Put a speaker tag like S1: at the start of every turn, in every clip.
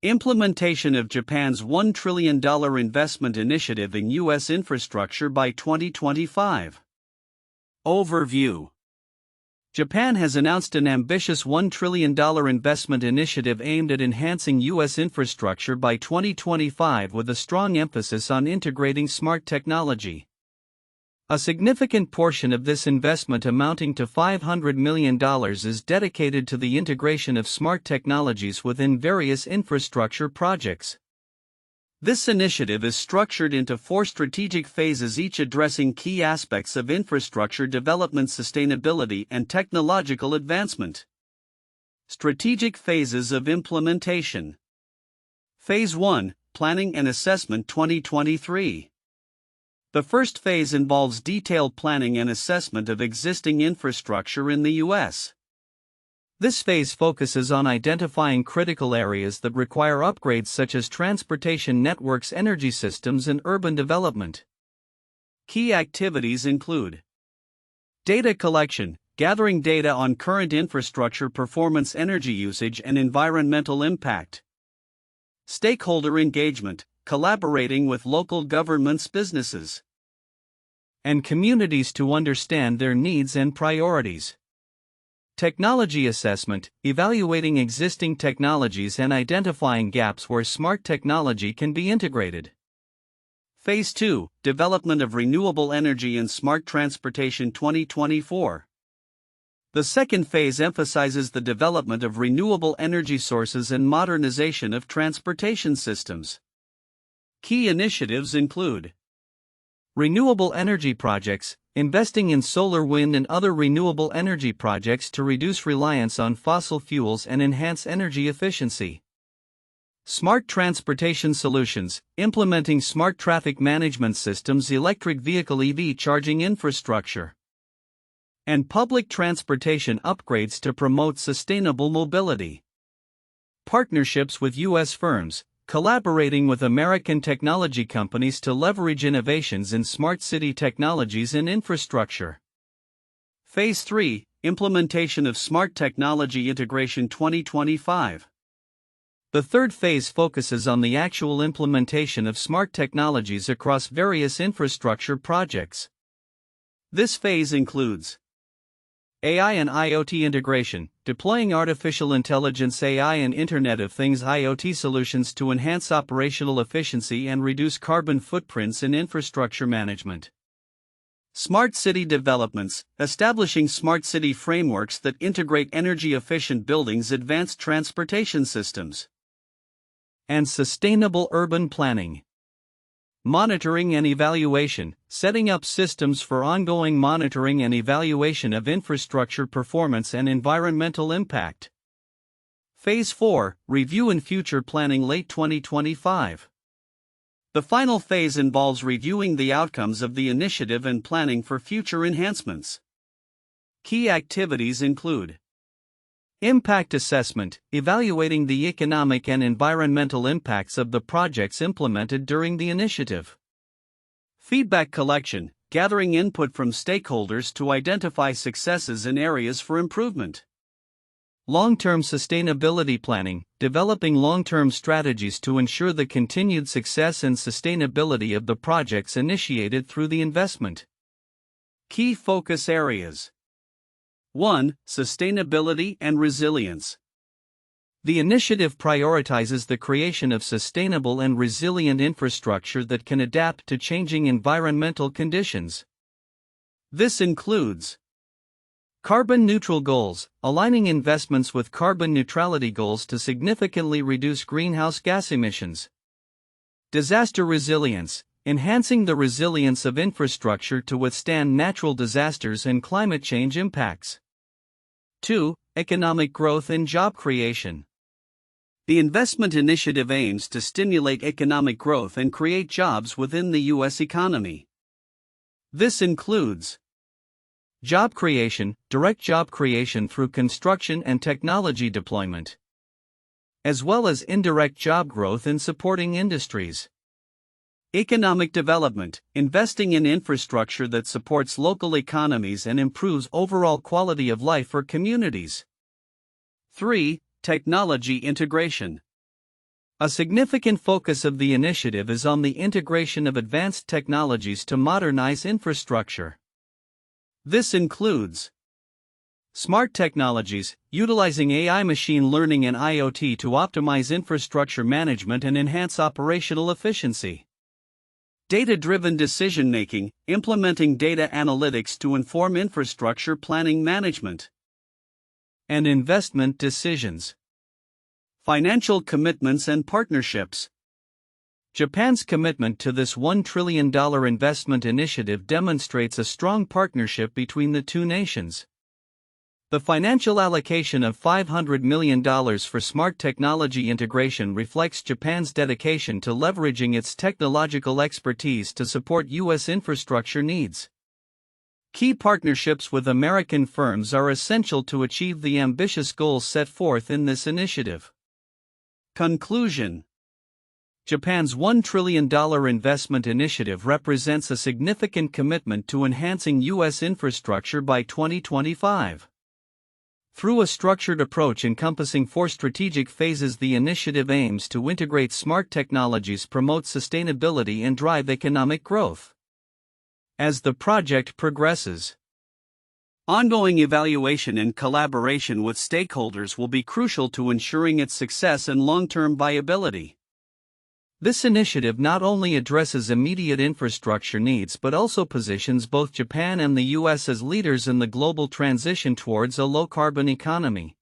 S1: Implementation of Japan's $1 trillion investment initiative in U.S. infrastructure by 2025. Overview. Japan has announced an ambitious $1 trillion investment initiative aimed at enhancing U.S. infrastructure by 2025 with a strong emphasis on integrating smart technology. A significant portion of this investment, amounting to $500 million, is dedicated to the integration of smart technologies within various infrastructure projects. This initiative is structured into 4 strategic phases, each addressing key aspects of infrastructure development, sustainability, and technological advancement. Strategic phases of implementation. Phase 1, Planning and Assessment 2023. The first phase involves detailed planning and assessment of existing infrastructure in the U.S. This phase focuses on identifying critical areas that require upgrades, such as transportation networks, energy systems, and urban development. Key activities include data collection, gathering data on current infrastructure performance, energy usage, and environmental impact. Stakeholder engagement, collaborating with local governments, businesses, and communities to understand their needs and priorities. Technology assessment, evaluating existing technologies and identifying gaps where smart technology can be integrated. Phase 2, Development of Renewable Energy and Smart Transportation 2024. The second phase emphasizes the development of renewable energy sources and modernization of transportation systems. Key initiatives include renewable energy projects, investing in solar, wind, and other renewable energy projects to reduce reliance on fossil fuels and enhance energy efficiency. Smart transportation solutions, implementing smart traffic management systems, electric vehicle EV charging infrastructure, and public transportation upgrades to promote sustainable mobility. Partnerships with U.S. firms, collaborating with American technology companies to leverage innovations in smart city technologies and infrastructure. Phase 3, Implementation of Smart Technology Integration 2025. The third phase focuses on the actual implementation of smart technologies across various infrastructure projects. This phase includes AI and IoT integration, deploying artificial intelligence, AI, and Internet of Things IoT solutions to enhance operational efficiency and reduce carbon footprints in infrastructure management. Smart city developments, establishing smart city frameworks that integrate energy-efficient buildings, advanced transportation systems, and sustainable urban planning. Monitoring and evaluation, setting up systems for ongoing monitoring and evaluation of infrastructure performance and environmental impact. Phase 4, Review and Future Planning late 2025. The final phase involves reviewing the outcomes of the initiative and planning for future enhancements. Key activities include impact assessment, evaluating the economic and environmental impacts of the projects implemented during the initiative. Feedback collection, gathering input from stakeholders to identify successes and areas for improvement. Long-term sustainability planning, developing long-term strategies to ensure the continued success and sustainability of the projects initiated through the investment. Key focus areas. 1. Sustainability and resilience. The initiative prioritizes the creation of sustainable and resilient infrastructure that can adapt to changing environmental conditions. This includes carbon neutral goals, aligning investments with carbon neutrality goals to significantly reduce greenhouse gas emissions. Disaster resilience, enhancing the resilience of infrastructure to withstand natural disasters and climate change impacts. 2. Economic growth and job creation. The investment initiative aims to stimulate economic growth and create jobs within the U.S. economy. This includes job creation, direct job creation through construction and technology deployment, as well as indirect job growth in supporting industries. Economic development, investing in infrastructure that supports local economies and improves overall quality of life for communities. 3. Technology integration. A significant focus of the initiative is on the integration of advanced technologies to modernize infrastructure. This includes smart technologies, utilizing AI, machine learning, and IoT to optimize infrastructure management and enhance operational efficiency. Data-driven decision-making, implementing data analytics to inform infrastructure planning management. And investment decisions. Financial commitments and partnerships. Japan's commitment to this $1 trillion investment initiative demonstrates a strong partnership between the two nations. The financial allocation of $500 million for smart technology integration reflects Japan's dedication to leveraging its technological expertise to support U.S. infrastructure needs. Key partnerships with American firms are essential to achieve the ambitious goals set forth in this initiative. Conclusion: Japan's $1 trillion investment initiative represents a significant commitment to enhancing U.S. infrastructure by 2025. Through a structured approach encompassing 4 strategic phases, the initiative aims to integrate smart technologies, promote sustainability, and drive economic growth. As the project progresses, ongoing evaluation and collaboration with stakeholders will be crucial to ensuring its success and long-term viability. This initiative not only addresses immediate infrastructure needs but also positions both Japan and the U.S. as leaders in the global transition towards a low-carbon economy.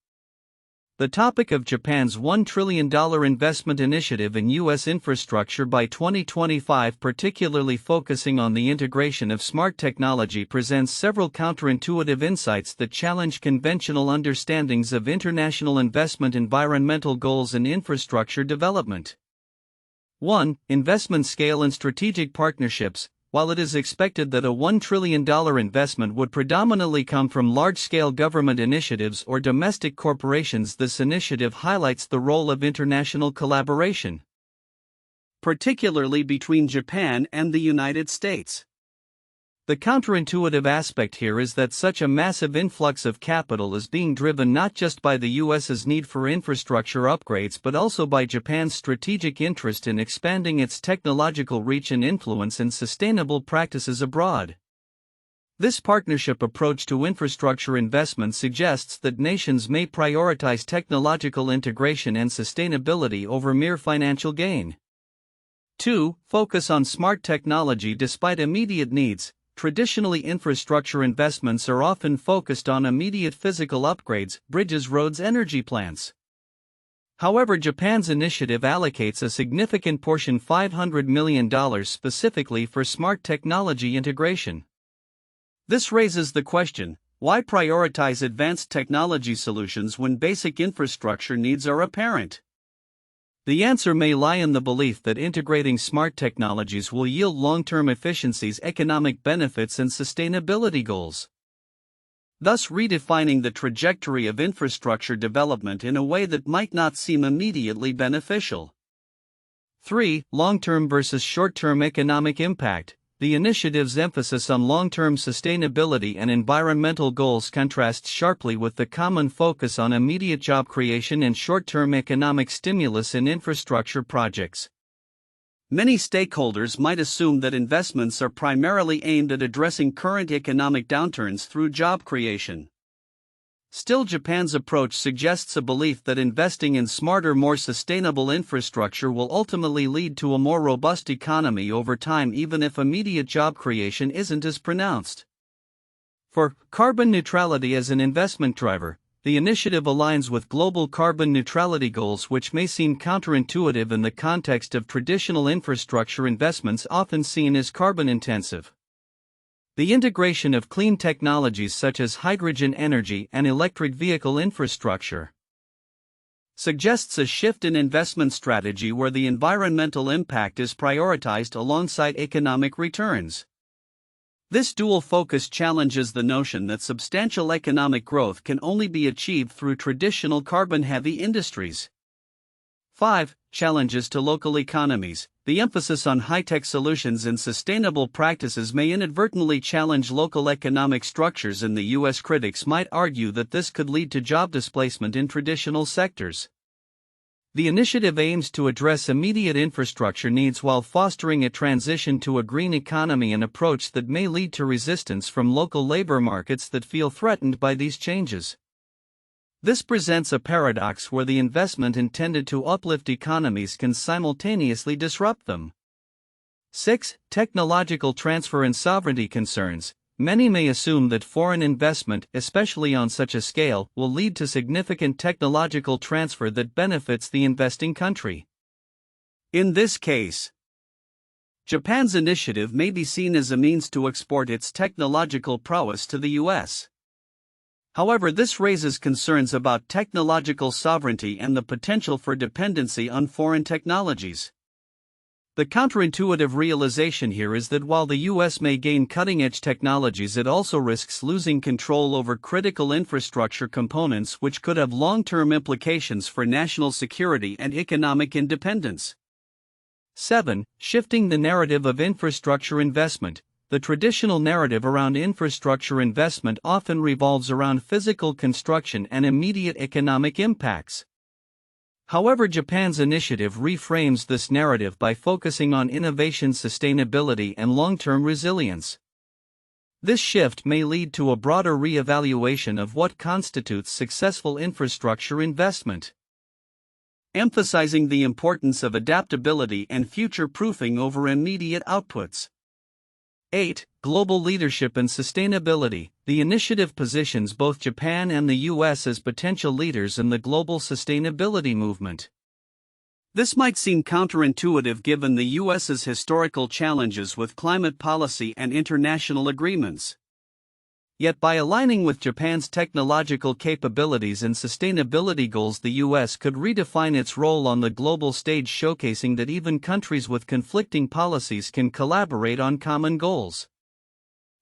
S1: The topic of Japan's $1 trillion investment initiative in U.S. infrastructure by 2025, particularly focusing on the integration of smart technology, presents several counterintuitive insights that challenge conventional understandings of international investment, environmental goals, and infrastructure development. 1. Investment scale and strategic partnerships. While it is expected that a $1 trillion investment would predominantly come from large-scale government initiatives or domestic corporations, this initiative highlights the role of international collaboration, particularly between Japan and the United States. The counterintuitive aspect here is that such a massive influx of capital is being driven not just by the U.S.'s need for infrastructure upgrades but also by Japan's strategic interest in expanding its technological reach and influence and sustainable practices abroad. This partnership approach to infrastructure investment suggests that nations may prioritize technological integration and sustainability over mere financial gain. 2. Focus on smart technology. Despite immediate needs, traditionally infrastructure investments are often focused on immediate physical upgrades, bridges, roads, energy plants. However, Japan's initiative allocates a significant portion, $500 million, specifically for smart technology integration. This raises the question: why prioritize advanced technology solutions when basic infrastructure needs are apparent? The answer may lie in the belief that integrating smart technologies will yield long-term efficiencies, economic benefits, and sustainability goals, thus redefining the trajectory of infrastructure development in a way that might not seem immediately beneficial. 3. Long-term versus short-term economic impact. The initiative's emphasis on long-term sustainability and environmental goals contrasts sharply with the common focus on immediate job creation and short-term economic stimulus in infrastructure projects. Many stakeholders might assume that investments are primarily aimed at addressing current economic downturns through job creation. Still, Japan's approach suggests a belief that investing in smarter, more sustainable infrastructure will ultimately lead to a more robust economy over time, even if immediate job creation isn't as pronounced. For carbon neutrality as an investment driver, the initiative aligns with global carbon neutrality goals, which may seem counterintuitive in the context of traditional infrastructure investments often seen as carbon-intensive. The integration of clean technologies such as hydrogen energy and electric vehicle infrastructure suggests a shift in investment strategy where the environmental impact is prioritized alongside economic returns. This dual focus challenges the notion that substantial economic growth can only be achieved through traditional carbon-heavy industries. 5. Challenges to local economies. The emphasis on high-tech solutions and sustainable practices may inadvertently challenge local economic structures in the U.S. Critics might argue that this could lead to job displacement in traditional sectors. The initiative aims to address immediate infrastructure needs while fostering a transition to a green economy, an approach that may lead to resistance from local labor markets that feel threatened by these changes. This presents a paradox where the investment intended to uplift economies can simultaneously disrupt them. 6. Technological transfer and sovereignty concerns. Many may assume that foreign investment, especially on such a scale, will lead to significant technological transfer that benefits the investing country. In this case, Japan's initiative may be seen as a means to export its technological prowess to the US. However, this raises concerns about technological sovereignty and the potential for dependency on foreign technologies. The counterintuitive realization here is that while the US may gain cutting-edge technologies, it also risks losing control over critical infrastructure components, which could have long-term implications for national security and economic independence. 7. Shifting the narrative of infrastructure investment. The traditional narrative around infrastructure investment often revolves around physical construction and immediate economic impacts. However, Japan's initiative reframes this narrative by focusing on innovation, sustainability, and long-term resilience. This shift may lead to a broader re-evaluation of what constitutes successful infrastructure investment, emphasizing the importance of adaptability and future-proofing over immediate outputs. 8. Global leadership and sustainability. The initiative positions both Japan and the US as potential leaders in the global sustainability movement. This might seem counterintuitive given the US's historical challenges with climate policy and international agreements. Yet by aligning with Japan's technological capabilities and sustainability goals, the US could redefine its role on the global stage, showcasing that even countries with conflicting policies can collaborate on common goals.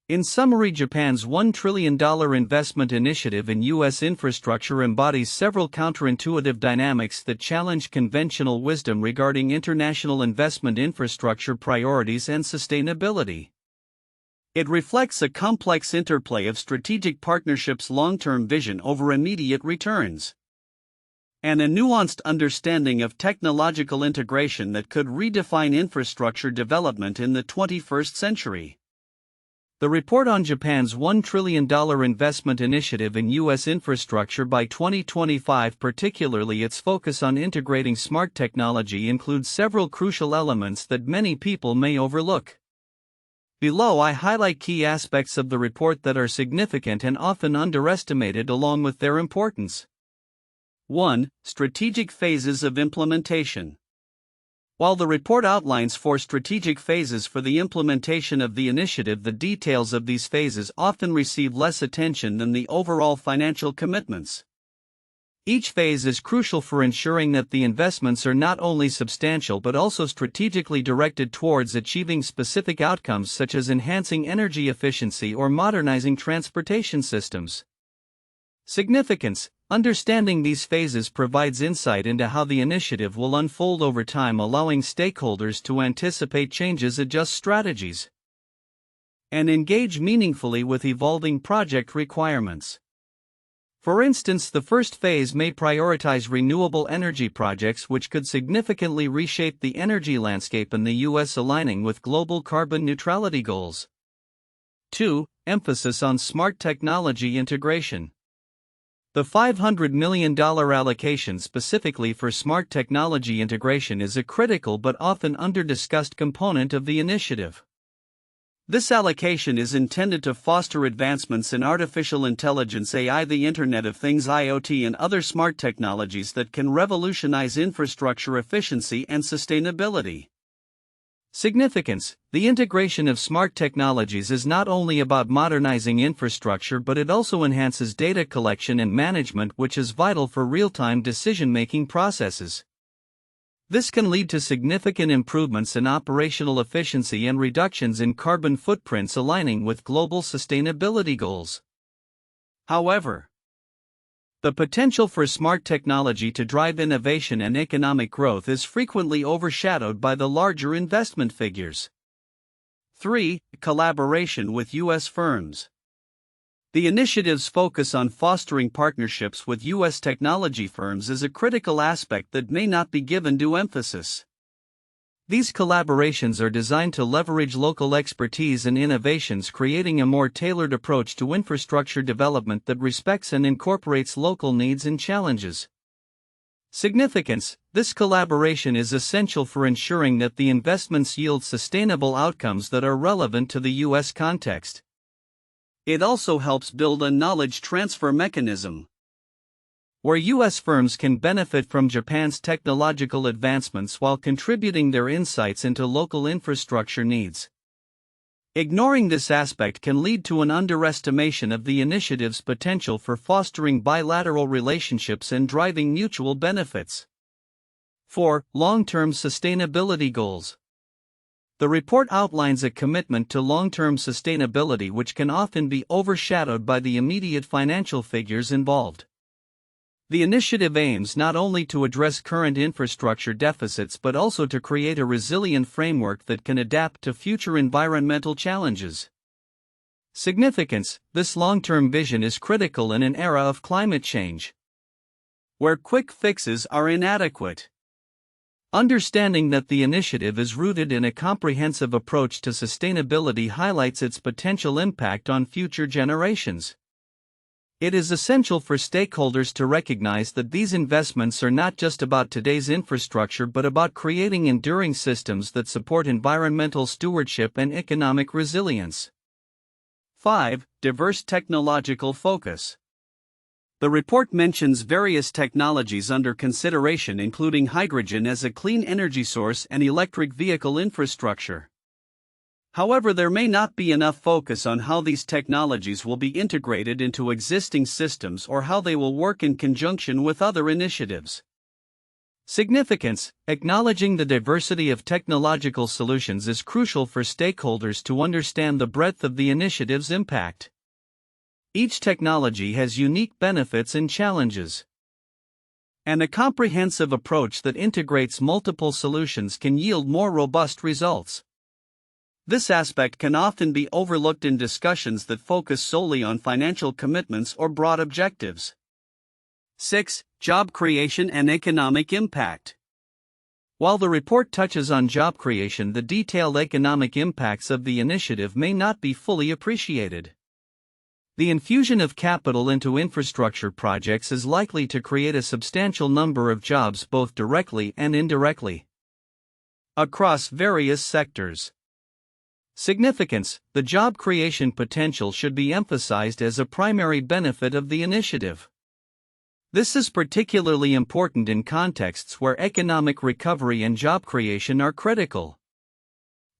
S1: In summary, Japan's $1 trillion investment initiative in US infrastructure embodies several counterintuitive dynamics that challenge conventional wisdom regarding international investment infrastructure priorities and sustainability. It reflects a complex interplay of strategic partnerships, long-term vision over immediate returns, and a nuanced understanding of technological integration that could redefine infrastructure development in the 21st century. The report on Japan's $1 trillion investment initiative in U.S. infrastructure by 2025, particularly its focus on integrating smart technology, includes several crucial elements that many people may overlook. Below, I highlight key aspects of the report that are significant and often underestimated along with their importance. 1. Strategic phases of implementation. While the report outlines 4 strategic phases for the implementation of the initiative, the details of these phases often receive less attention than the overall financial commitments. Each phase is crucial for ensuring that the investments are not only substantial but also strategically directed towards achieving specific outcomes such as enhancing energy efficiency or modernizing transportation systems. Significance. Understanding these phases provides insight into how the initiative will unfold over time, allowing stakeholders to anticipate changes, adjust strategies, and engage meaningfully with evolving project requirements. For instance, the first phase may prioritize renewable energy projects, which could significantly reshape the energy landscape in the U.S., aligning with global carbon neutrality goals. 2. Emphasis on smart technology integration. The $500 million allocation specifically for smart technology integration is a critical but often under-discussed component of the initiative. This allocation is intended to foster advancements in artificial intelligence, AI, the Internet of Things, IoT, and other smart technologies that can revolutionize infrastructure efficiency and sustainability. Significance. The integration of smart technologies is not only about modernizing infrastructure, but it also enhances data collection and management, which is vital for real-time decision-making processes. This can lead to significant improvements in operational efficiency and reductions in carbon footprints, aligning with global sustainability goals. However, the potential for smart technology to drive innovation and economic growth is frequently overshadowed by the larger investment figures. 3. Collaboration with U.S. firms. The initiative's focus on fostering partnerships with U.S. technology firms is a critical aspect that may not be given due emphasis. These collaborations are designed to leverage local expertise and innovations, creating a more tailored approach to infrastructure development that respects and incorporates local needs and challenges. Significance: this collaboration is essential for ensuring that the investments yield sustainable outcomes that are relevant to the U.S. context. It also helps build a knowledge transfer mechanism, where U.S. firms can benefit from Japan's technological advancements while contributing their insights into local infrastructure needs. Ignoring this aspect can lead to an underestimation of the initiative's potential for fostering bilateral relationships and driving mutual benefits. 4. Long-term sustainability goals. The report outlines a commitment to long-term sustainability which can often be overshadowed by the immediate financial figures involved. The initiative aims not only to address current infrastructure deficits but also to create a resilient framework that can adapt to future environmental challenges. Significance: this long-term vision is critical in an era of climate change, where quick fixes are inadequate. Understanding that the initiative is rooted in a comprehensive approach to sustainability highlights its potential impact on future generations. It is essential for stakeholders to recognize that these investments are not just about today's infrastructure but about creating enduring systems that support environmental stewardship and economic resilience. 5. Diverse technological focus. The report mentions various technologies under consideration, including hydrogen as a clean energy source and electric vehicle infrastructure. However, there may not be enough focus on how these technologies will be integrated into existing systems or how they will work in conjunction with other initiatives. Significance: acknowledging the diversity of technological solutions is crucial for stakeholders to understand the breadth of the initiative's impact. Each technology has unique benefits and challenges, and a comprehensive approach that integrates multiple solutions can yield more robust results. This aspect can often be overlooked in discussions that focus solely on financial commitments or broad objectives. 6. Job creation and economic impact. While the report touches on job creation, the detailed economic impacts of the initiative may not be fully appreciated. The infusion of capital into infrastructure projects is likely to create a substantial number of jobs both directly and indirectly across various sectors. Significance: the job creation potential should be emphasized as a primary benefit of the initiative. This is particularly important in contexts where economic recovery and job creation are critical.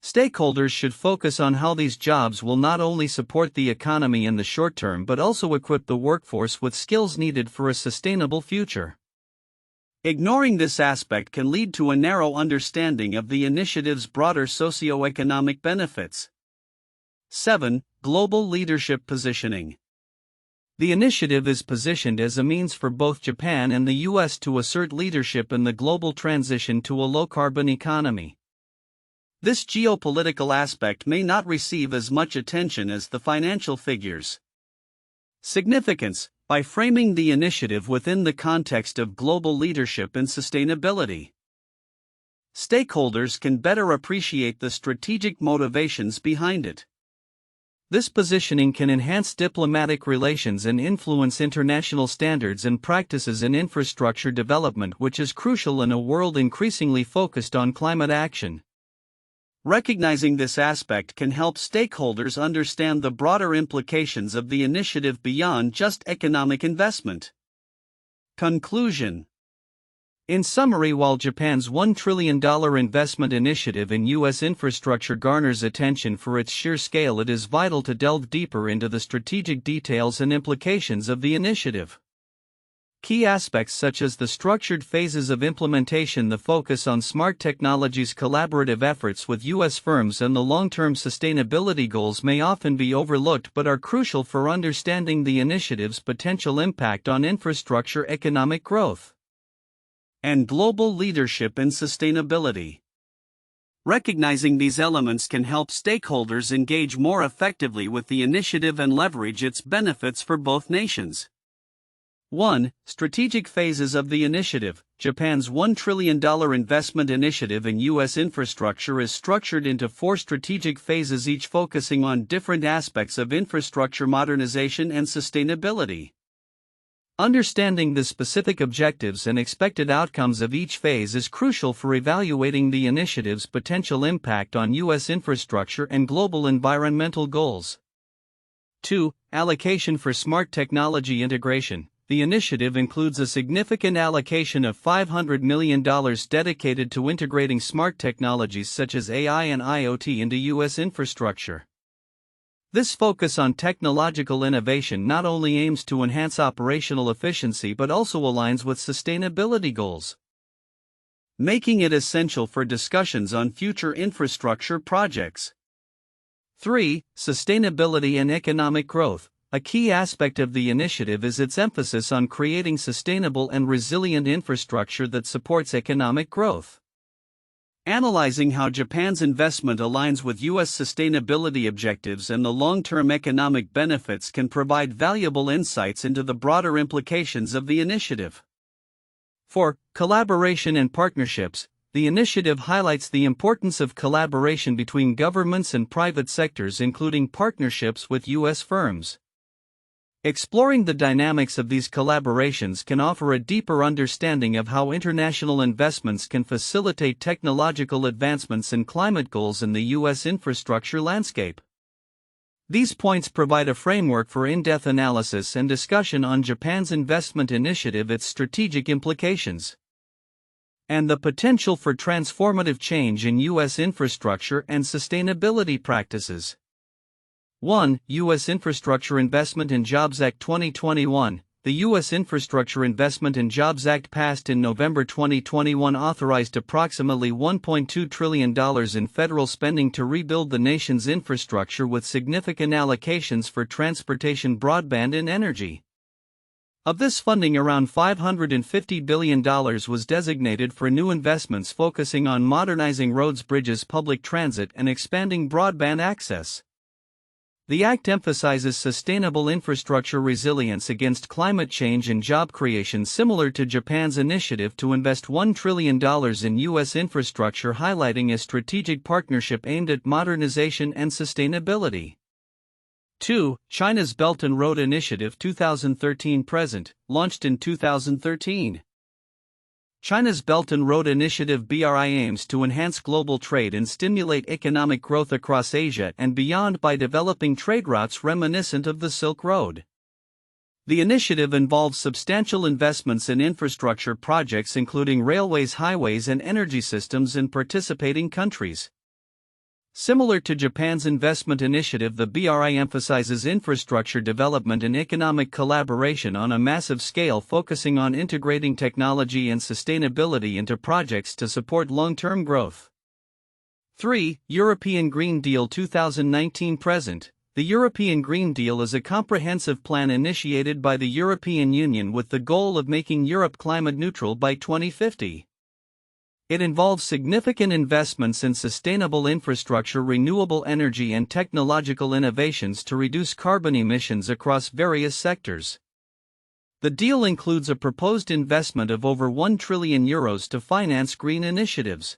S1: Stakeholders should focus on how these jobs will not only support the economy in the short term but also equip the workforce with skills needed for a sustainable future. Ignoring this aspect can lead to a narrow understanding of the initiative's broader socio-economic benefits. 7. Global leadership positioning. The initiative is positioned as a means for both Japan and the U.S. to assert leadership in the global transition to a low-carbon economy. This geopolitical aspect may not receive as much attention as the financial figures. Significance: by framing the initiative within the context of global leadership and sustainability, stakeholders can better appreciate the strategic motivations behind it. This positioning can enhance diplomatic relations and influence international standards and practices in infrastructure development, which is crucial in a world increasingly focused on climate action. Recognizing this aspect can help stakeholders understand the broader implications of the initiative beyond just economic investment. Conclusion. In summary, while Japan's $1 trillion investment initiative in U.S. infrastructure garners attention for its sheer scale, it is vital to delve deeper into the strategic details and implications of the initiative. Key aspects such as the structured phases of implementation, the focus on smart technologies, collaborative efforts with U.S. firms, and the long-term sustainability goals may often be overlooked but are crucial for understanding the initiative's potential impact on infrastructure economic growth and global leadership in sustainability. Recognizing these elements can help stakeholders engage more effectively with the initiative and leverage its benefits for both nations. 1. Strategic phases of the initiative. Japan's $1 trillion investment initiative in U.S. infrastructure is structured into 4 strategic phases, each focusing on different aspects of infrastructure modernization and sustainability. Understanding the specific objectives and expected outcomes of each phase is crucial for evaluating the initiative's potential impact on U.S. infrastructure and global environmental goals. 2. Allocation for smart technology integration. The initiative includes a significant allocation of $500 million dedicated to integrating smart technologies such as AI and IoT into U.S. infrastructure. This focus on technological innovation not only aims to enhance operational efficiency but also aligns with sustainability goals, making it essential for discussions on future infrastructure projects. 3. Sustainability and economic growth. A key aspect of the initiative is its emphasis on creating sustainable and resilient infrastructure that supports economic growth. Analyzing how Japan's investment aligns with U.S. sustainability objectives and the long-term economic benefits can provide valuable insights into the broader implications of the initiative. 4. Collaboration and partnerships. The initiative highlights the importance of collaboration between governments and private sectors, including partnerships with U.S. firms. Exploring the dynamics of these collaborations can offer a deeper understanding of how international investments can facilitate technological advancements and climate goals in the U.S. infrastructure landscape. These points provide a framework for in-depth analysis and discussion on Japan's investment initiative, its strategic implications, and the potential for transformative change in U.S. infrastructure and sustainability practices. 1. U.S. Infrastructure Investment and Jobs Act 2021. The U.S. Infrastructure Investment and Jobs Act passed in November 2021 authorized approximately $1.2 trillion in federal spending to rebuild the nation's infrastructure, with significant allocations for transportation, broadband, and energy. Of this funding, around $550 billion was designated for new investments focusing on modernizing roads, bridges, public transit, and expanding broadband access. The Act emphasizes sustainable infrastructure resilience against climate change and job creation, similar to Japan's initiative to invest $1 trillion in U.S. infrastructure, highlighting a strategic partnership aimed at modernization and sustainability. 2. China's Belt and Road Initiative 2013-present, launched in 2013. China's Belt and Road Initiative (BRI) aims to enhance global trade and stimulate economic growth across Asia and beyond by developing trade routes reminiscent of the Silk Road. The initiative involves substantial investments in infrastructure projects including railways, highways, and energy systems in participating countries. Similar to Japan's investment initiative, the BRI emphasizes infrastructure development and economic collaboration on a massive scale, focusing on integrating technology and sustainability into projects to support long-term growth. 3. European Green Deal 2019-present. The European Green Deal is a comprehensive plan initiated by the European Union with the goal of making Europe climate neutral by 2050. It involves significant investments in sustainable infrastructure, renewable energy, and technological innovations to reduce carbon emissions across various sectors. The deal includes a proposed investment of over €1 trillion to finance green initiatives.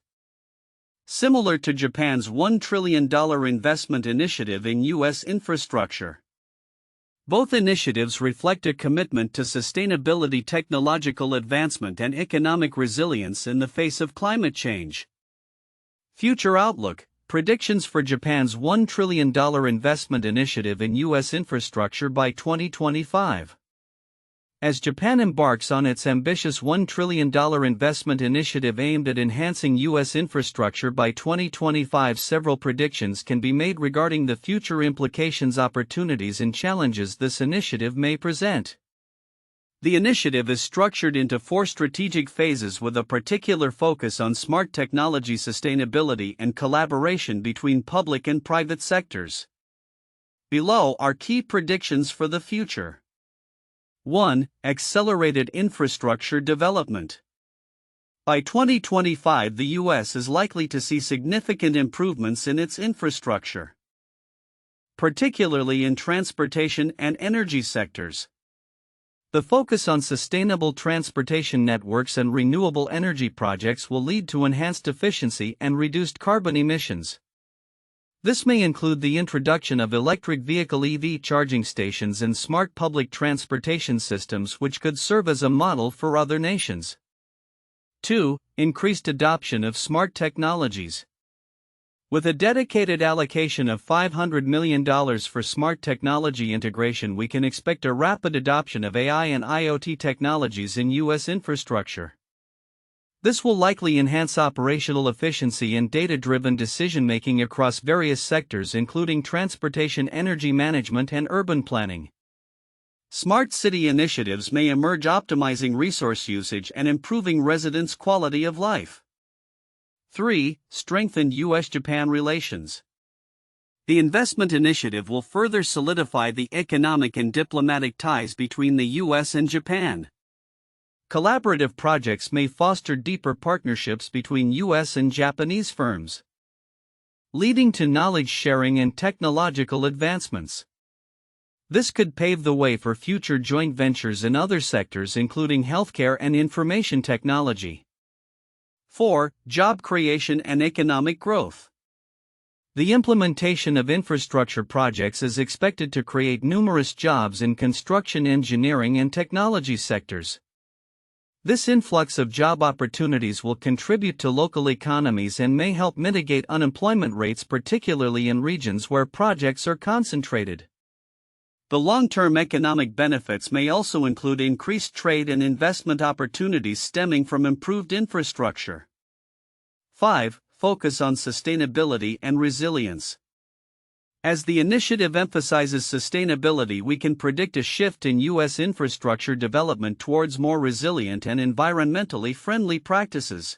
S1: Similar to Japan's $1 trillion investment initiative in U.S. infrastructure, both initiatives reflect a commitment to sustainability, technological advancement, and economic resilience in the face of climate change. Future outlook: predictions for Japan's $1 trillion investment initiative in U.S. infrastructure by 2025. As Japan embarks on its ambitious $1 trillion investment initiative aimed at enhancing U.S. infrastructure by 2025, several predictions can be made regarding the future implications, opportunities, and challenges this initiative may present. The initiative is structured into 4 strategic phases with a particular focus on smart technology, sustainability, and collaboration between public and private sectors. Below are key predictions for the future. 1. Accelerated infrastructure development. By 2025, the U.S. is likely to see significant improvements in its infrastructure, particularly in transportation and energy sectors. The focus on sustainable transportation networks and renewable energy projects will lead to enhanced efficiency and reduced carbon emissions. This may include the introduction of electric vehicle EV charging stations and smart public transportation systems, which could serve as a model for other nations. 2. Increased adoption of smart technologies. With a dedicated allocation of $500 million for smart technology integration, we can expect a rapid adoption of AI and IoT technologies in U.S. infrastructure. This will likely enhance operational efficiency and data-driven decision-making across various sectors, including transportation, energy management, and urban planning. Smart city initiatives may emerge, optimizing resource usage and improving residents' quality of life. 3. Strengthened U.S.-Japan relations. The investment initiative will further solidify the economic and diplomatic ties between the U.S. and Japan. Collaborative projects may foster deeper partnerships between U.S. and Japanese firms, leading to knowledge sharing and technological advancements. This could pave the way for future joint ventures in other sectors, including healthcare and information technology. 4. Job creation and economic growth. The implementation of infrastructure projects is expected to create numerous jobs in construction, engineering, and technology sectors. This influx of job opportunities will contribute to local economies and may help mitigate unemployment rates, particularly in regions where projects are concentrated. The long-term economic benefits may also include increased trade and investment opportunities stemming from improved infrastructure. 5. Focus on sustainability and resilience. As the initiative emphasizes sustainability, we can predict a shift in U.S. infrastructure development towards more resilient and environmentally friendly practices.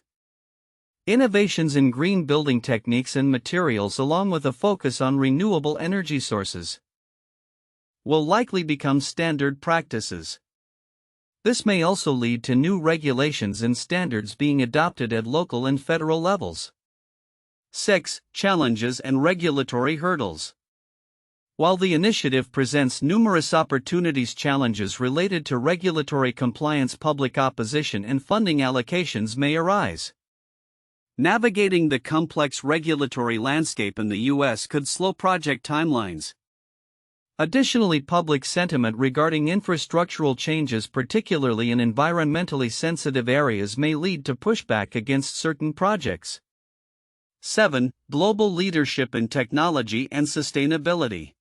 S1: Innovations in green building techniques and materials, along with a focus on renewable energy sources, will likely become standard practices. This may also lead to new regulations and standards being adopted at local and federal levels. 6. Challenges and regulatory hurdles. While the initiative presents numerous opportunities, challenges related to regulatory compliance, public opposition, and funding allocations may arise. Navigating the complex regulatory landscape in the U.S. could slow project timelines. Additionally, public sentiment regarding infrastructural changes, particularly in environmentally sensitive areas, may lead to pushback against certain projects. 7. Global leadership in technology and sustainability.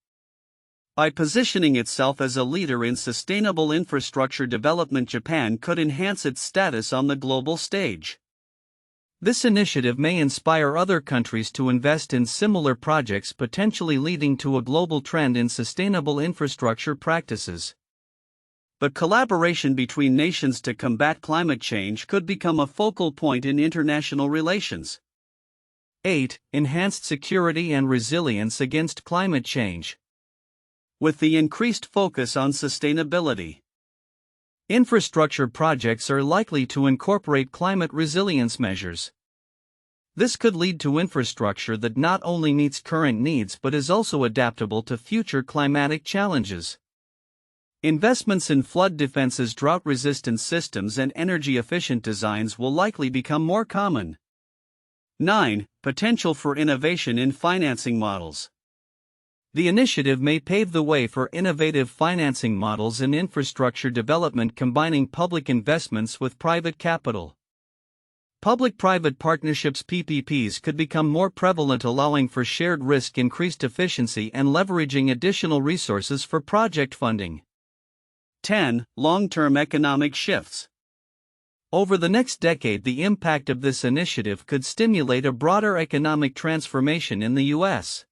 S1: By positioning itself as a leader in sustainable infrastructure development, Japan could enhance its status on the global stage. This initiative may inspire other countries to invest in similar projects, potentially leading to a global trend in sustainable infrastructure practices. But collaboration between nations to combat climate change could become a focal point in international relations. 8. Enhanced security and resilience against climate change. With the increased focus on sustainability, infrastructure projects are likely to incorporate climate resilience measures. This could lead to infrastructure that not only meets current needs but is also adaptable to future climatic challenges. Investments in flood defenses, drought-resistant systems, and energy-efficient designs will likely become more common. 9. Potential for innovation in financing models. The initiative may pave the way for innovative financing models in infrastructure development, combining public investments with private capital. Public-private partnerships (PPPs) could become more prevalent, allowing for shared risk, increased efficiency, and leveraging additional resources for project funding. 10. Long-term economic shifts. Over the next decade, the impact of this initiative could stimulate a broader economic transformation in the U.S.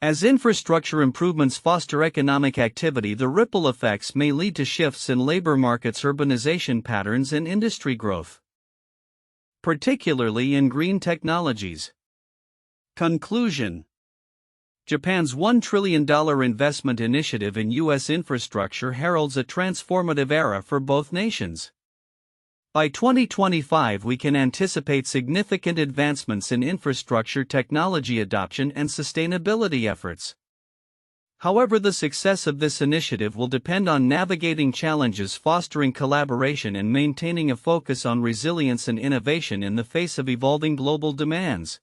S1: As infrastructure improvements foster economic activity, the ripple effects may lead to shifts in labor markets, urbanization patterns, and industry growth, particularly in green technologies. Conclusion. Japan's $1 trillion investment initiative in U.S. infrastructure heralds a transformative era for both nations. By 2025, we can anticipate significant advancements in infrastructure technology adoption and sustainability efforts. However, the success of this initiative will depend on navigating challenges, fostering collaboration, and maintaining a focus on resilience and innovation in the face of evolving global demands.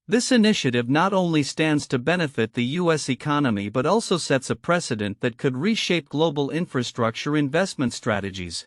S1: This initiative not only stands to benefit the U.S. economy but also sets a precedent that could reshape global infrastructure investment strategies.